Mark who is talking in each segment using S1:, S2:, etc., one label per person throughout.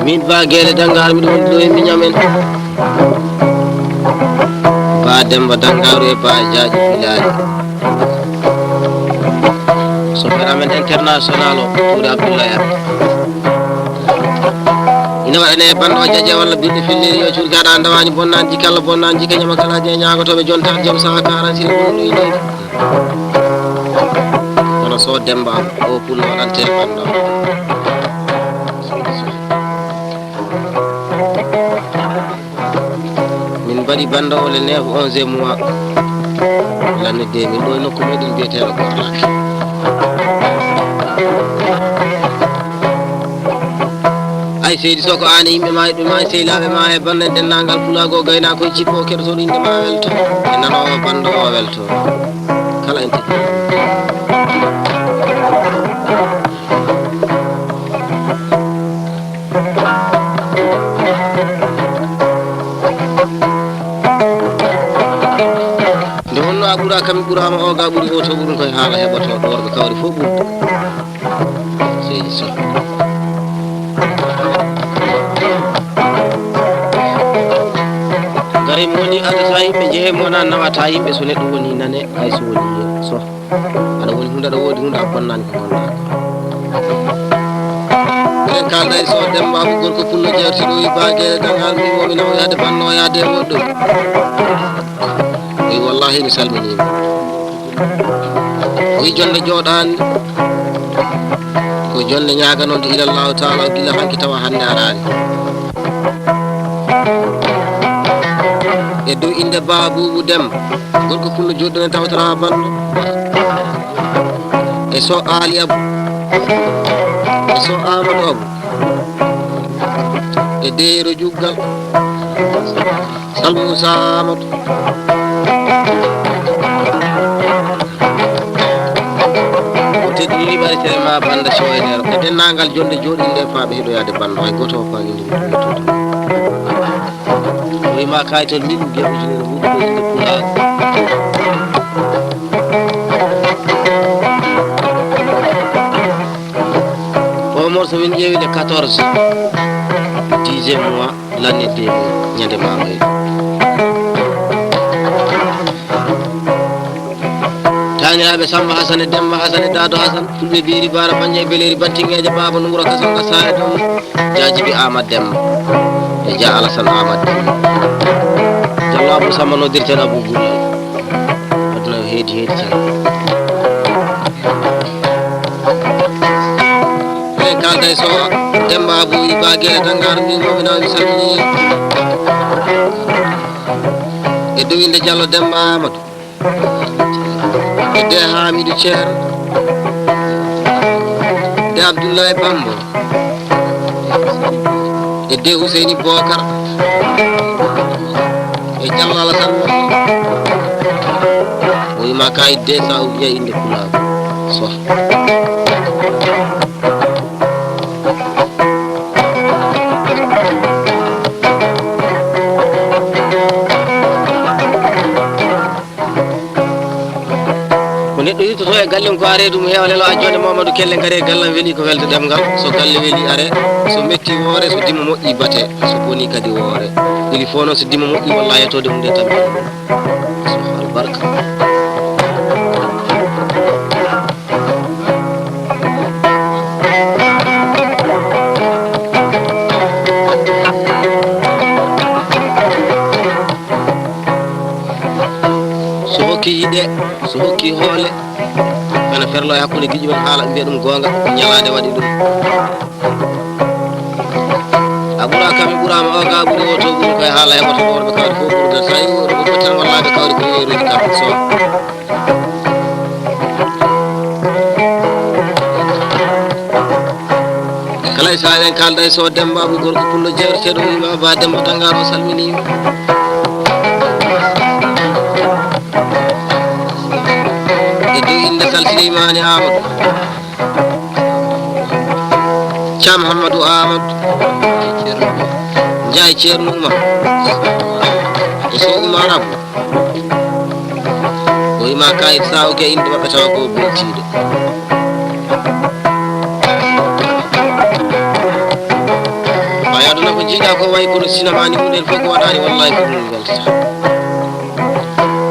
S1: min ba gele dangar mi don do mi nyamen ba demba dangaru e ba jaaji filali so feramen international o tour abdoulaye ina wadane bando jaje walla bidde filliri yo cuur gada andawani bonnanji kala bonnanji kanyama kala je nyaagoto be jonta jam sa 40 bonno ina kono so demba o puno wadante bando min bari bando le 9 11 mois l'année 2000 do nokku medin bietelo gorlaki ay seydi soko ani yimbe ma be ma seylabe ma e bande dennangal fulago gayna ko cippo kerto inde ma welto e nano bando o welto kala ente bura kam burama o ga buri oto burun koy hala heboto dorbe kawri fo burdu sey so gari moni ada tay be je mona nawata yimbe so neddo woni nane ay so woni so ada woni hunda do wodi hunda bonnan ko gonda en kalda so demba bu gorko pullo jerti do baage dangal mi mo mi naw yaade banno yaade moddo wallahi mi salmini wi jonde jodan ko jonde nyaaga non ila Allah taala gila hanki tawa hande arani e do inde babu dem gorko kullu joddo tawtara banno e so ali abu e so amado abu e deero juggal salmu samatu teddi bari tema banda shoynero e dennangal jonde jodi nde faabe hedo yaade bando ay goto fa ngi wi ma kayto min gebujine no wudo de pula o morso min jewi le 14 10e mois l'année 2000 nyande ma ngi tanirabe Samba Hasane Demba Hasane Dado Hasan fulbe biiri bara banje beleri bantingeje baba numuro kasam ka saado jajibi Ahmad Demba e ja Alasan Ahmad Demba jalla abu samano dirte abu gulal aduna hedi tan e kalda so Demba abu ibage dangar mi mo na salni e dowinde jallo Demba Amadou de Hamidou Cher de Abdoulaye Bambo e de Ousseyni Bokar e Jallo Alassane o ma kay de sa o wiya inde kula so neddo yito to e gallen ko are dum hewlelo a jode Mamadou Kelle ngare gallam weli ko welde demgal so galle weli are so metti woore so dimo moddi bate so boni kadi woore ili fono so dimo moddi wallahi to de hunde tan subhanal barka so hokki yide so hokki hoole kana ferlo hakkunde giji men haala mbiya dum gonga nyalaade wadi dum abura kam burama o ga buri o to buri koy haala e bato worbe kawri ko burde say worbe ko tan wallahi kawri ko yeruji kam so kala isanen kalda so Demba bu gorko pullo jertedo ma ba Demba tangaro salmini Suleyman Ahmad Cham Muhammadu Ahmad Jai Cherno Umar so Umar Abu ma kayit sawke inde maɓɓe tawa ko beltiɗo. way aduna ko jiiɗa ko way kono sinamani hunden fof ko waɗani wallahi ko ɗum weltata.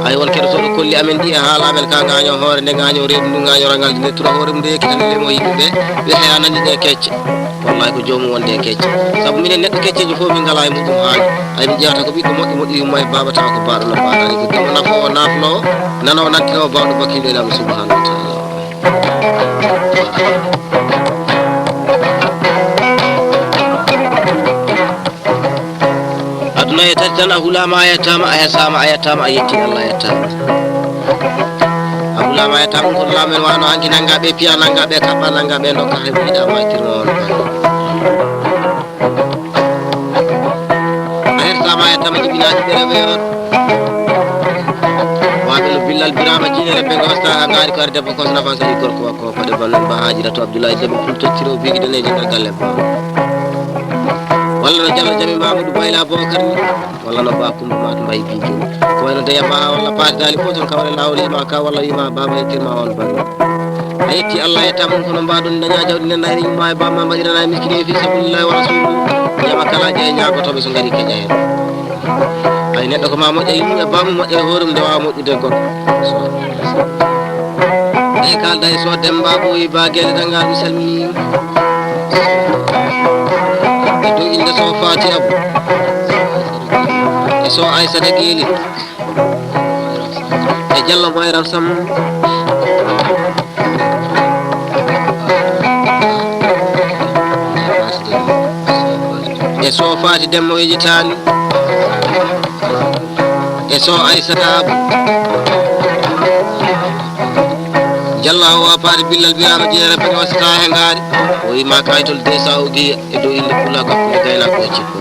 S1: ay won keɗotoɗo kolli amen ɗi e haalamen ka gaño hoore nde gaño reedu ndu gaño rangal nde tura hoore mum nde yekkitani lemo yimɓeɓe wiyete a nandi ɗe kecce wallahi ko jomum wonde kecce saabu minen neɗɗo kecceji fof min ngala e muɗum haali ay min ƴewata ko ɓiɗɗo moƴƴo moƴƴo yumma e baba tawa ko baɗo no mbaɗani ko dimo nafowo nafnowo nanowo nantinowo bawɗo bakkiɗo e lamu subhanahu wa taala. aduna e tati tan a hulama a yettama a hesama a yettama a yetti Allah yettama a hulama a yettama ɗum kono laamen wano hanki nangaɓe piya nangaɓe kaɓɓa nangaɓe dokka hay mo yiɗa maytirma on a hettama a yettama jibinaji ɓe rewe on waɓe no billal birama jinere ɓe gosta gaari ko ari debbo kos nafan saɗi gorko wakko fade bannon ba hajirato abdoulaye debbo pul tottiro bigi daneji nder galle ba walla no Diallo Jami Mamadou Bayla Bocar ni walla no Ba Coumba Matou Mbaye Bijou ko wayno deyama walla paati dali fof toon kawre lawol yima ka walla wima baba yettirma on banno a yetti Allah yetta mum kono mbaɗon daña jawdi nden nayri yumma e bamma mbaɗirana e miskine fi sabilillahi wa rasuluhu ñama kala jeeya ñagotoɓe so gari keƴa hen ay neɗɗo ko ma moƴƴa yummu e bamum moƴƴa e hoore mum nde wawa moƴƴude goɗɗo eyi kalda e so Demba Boyi Ba Guele Dangal mi salminima do inde so Fati Abou e so Aissata Gueli e Diallo Mayram Sam e so Fati Demmo e Jitani e so Aissata Abou Diallo o paari billal birama jeere ɓe wasata he ngaari o wima kaytol desa o giya e dow inde pula gakkude gaynako e cikko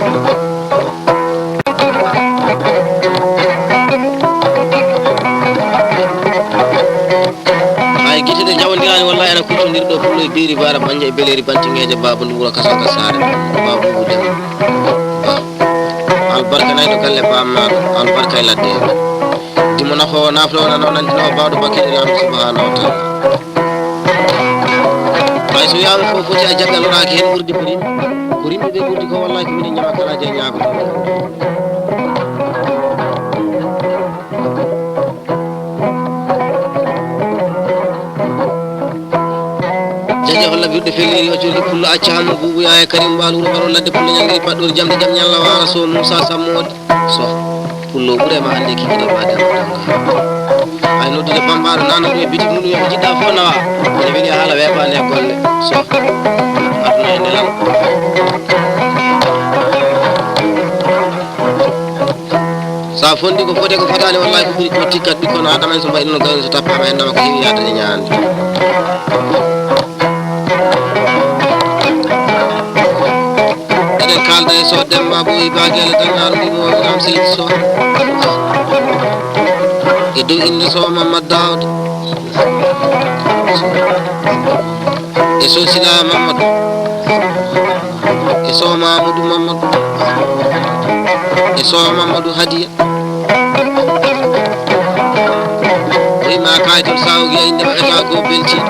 S1: ay guite ɗe jawodirani wallahi enen kuccodir ɗo pullo e biiri bara banje e beleri bantingeje baba nduwuro kasonga saare baba ɓuɓudema albarka nayno galle bammaɗo albarka e ladde dimo nafowo naflowo nano nantinowo bawɗo bakkiɗe lamu subhanahu wa taala ay so wiyama fof foti a jaggal wonaki hen ɓurdi ko rimɓe ɓe ɓurdi ko wallahi ko minen ñama kala jeeya ñagoto jaje holla birɗo felleri o jolli pullo accamo buubuya e karim mbal wuro mbaɗo ladde pullo ñalgiri paɗɗori jamde jaam ñalla wala so Moussa Sammode so pullo ɓuurema hande kikiɗe mbaɗe ay noddude bambaɗo nana ɗum e biti muɗum yoɓe jiɗɗa fof nawa ene weeli haala weɓani e golle so aduna e nelal sa fondi ko foti ko fotani wallahi ko ɓuuri ko tikkat ɓikkon adama en so mbaɗino gawri so tappama hen nama ko heewi yadade ñaande eɗen kalda e so Demba Boyi Ba Guele Dangal ɗimo gam seydi so e dow inde so Mamadou Daouda e so Sila Mamadou e so Mamadou Mamadou e so Mamadou Hadiya o wima kaytol sawgi e inde maɓɓe tawa ko beltiɗo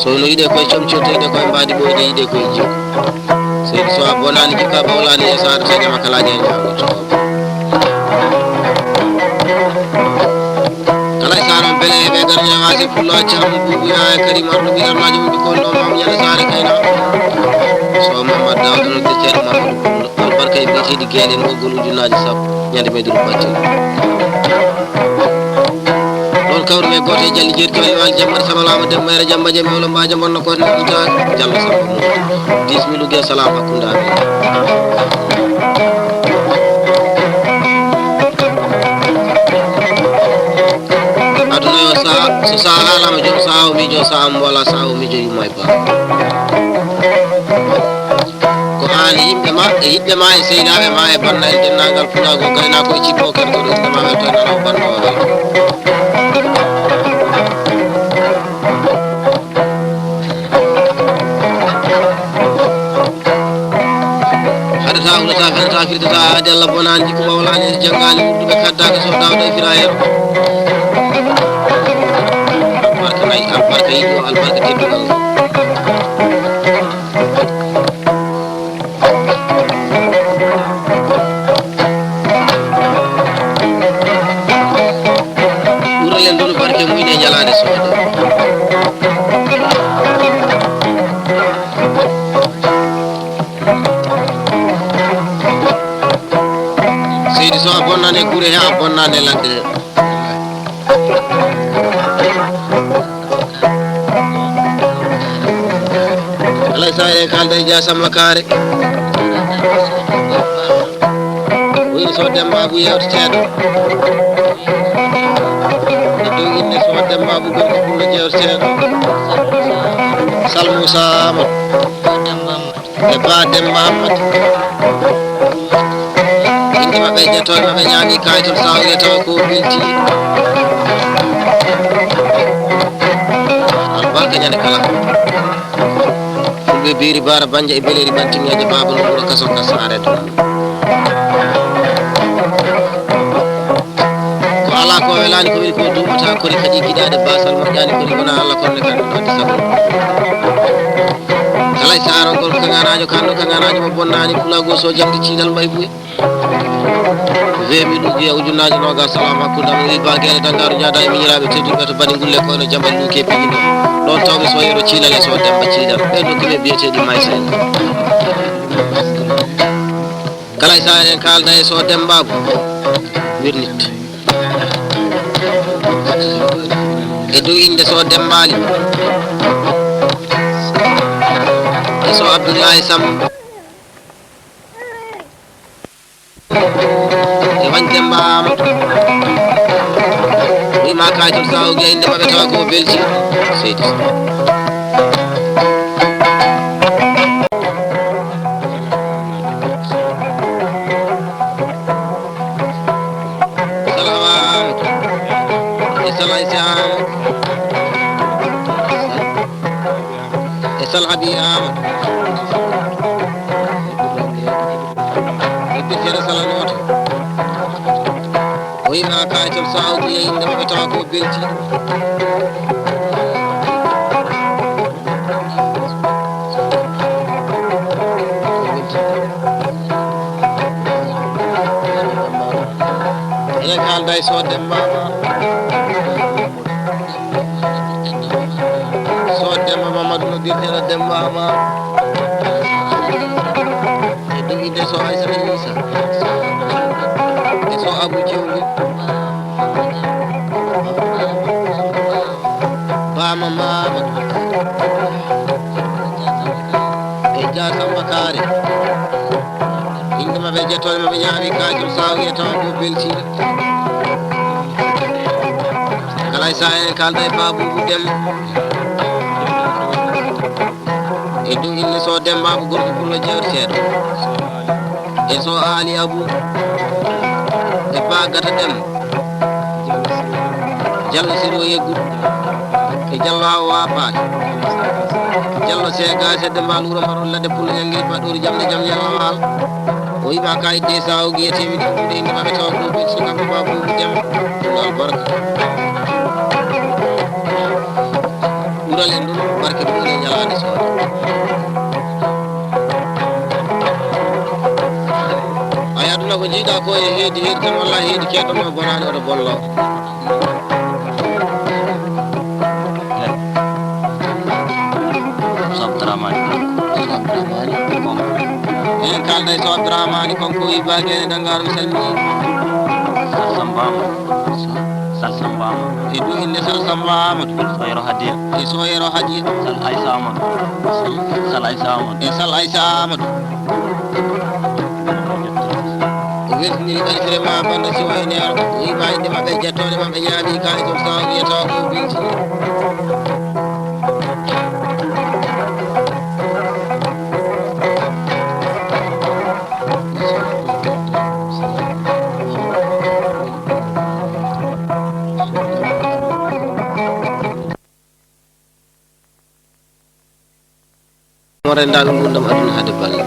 S1: so no yiɗe koye comcoto yiɗe koye mbadi ɓoyde yiɗe koye jikko seydi so a bonani jikka bawlani e saɗa so ñama kalaji e ñagoto kala e saron beele heɓe gar ñawasi pullo accamo buubuya e karim arno ɓiɗarnaji mum ɓikkon ɗo mam ñande saare kayna so Mamadou Daouda no defteɗo Mamadou pullo albarka e mbiteɗi gueɗe en ɓoggol ujunnaji sappo ñande meyduru battino ɗon kawri me goto e jalli jeeri to e wal jamma sabalama demma ere jamba jami wala mbaja bonna ko neɗɗitaki Diallo Samba mum 10 mille guel salam hakkudaɓe aduna yo saha so saha haalama joom saha o miijo saha mo wala saha o miijo yumma e ba ko an yimɓe ma e yiɓɓe ma e sehinaɓe ma e banna e dennagal fuɗago gaynako e cikko kerto ɗo indema welto e nana o banno o welto haɗata hulata fenata firdata haade Allah bonani ko wawlani jangali wudduɓe kaddaka so dawda e firayero barka nayi albarka yiɗo albarka teddugal ɓuralen ɗono barke muyne jalade soode seydi so a bonnani e guure he a bonnani e ladde alay sa e kalda e dia Samba Kaare woni so Demba Abou yewteteɗo e dow inde so Demba Abou gorko pullo jewteteɗo Sal Moussa Amadou e Ba Demba Amadou inde maɓɓe jettoɓe maɓe ñaami kayitol sawre taw ko bilti albarka ñande kala fulɓe biiri bara banja e beleri bantingeje baba no wuro kason ka saare to ko ala ko welani ko weli ko duɓata kori kadi giɗade basal moƴƴani kori wona Allah konne kan wadde sago kala e sarongol kaganajo kanno kaganajo mo bonnani pulago so jangde ciidal mbay buye 20 ɗum jeeya ujunnaje nogas salam hakkude am wi baguele dangaru ñaada e miñiraɓe tedduɓe to bani gulle koyno jambal luke pigiɗo ɗon tawɓe so yero ciilale so Demba ciidal ɓen dokkiɓe biyeteɗi maysa en kala e saren en kalda e so Demba Abou wirnit e dow inde so Dembali e so Abdoulaye Samba e wañ Demba Amadou wima kayitol sawge inde maɓe tawa ko belti seydi Salama Amadou e Sal Aïssa Amadou e Sal Habi Amadou e Birtene Salanoto o wima kayitol sawge e inde maɓe tawa ko belti enen kalda e so Demba so Demba Mamadou no dirteno Demba Ama e dow inde so Aissata Issa e so Abou Diewli Bama Mamadou e Dia Samba Kaare inde maɓe jettoɗe maɓe ñaami kayitol sawge tawa ko beltiɗo kala e sa en kalda e Baboubou Demba e dow inde so Demba Abou gorko pullo jewteteɗo e so Ali Abou e Ba Gata Demba Diallo Siro Yeggudu e Diallo Hawa Paate Diallo Sega sedde mbal wuro marol ladde pullo ñangel baɗori jamde jam yalla wal o wima kayit de sawge e temide ɗuɗe inde maɓe tawa ko belti so kanko Baboubou Demba ɗum albarka ɓural en ɗum barke ɗum ene ñalade soode ay aduna ko jiiɗa ko e heedi tan walla heedi keɗɗono bonani oto bollo enen kalda e so Abdourahmani konko wi baguene dangaru mi salmini Sal Samba Amadou e dow inde Sal Samba Amadou soyero hadiya e soyero hadiya Sal Aïssa Amadou e Sal Aïssa Amadou e weltiniri ɓarfire ma banda si way nero wima inde maɓɓe jettoɗe maɓe ñaami kayitol sawa wiyata ko bilti mo rendaɓe gurdam aduna hade balɗe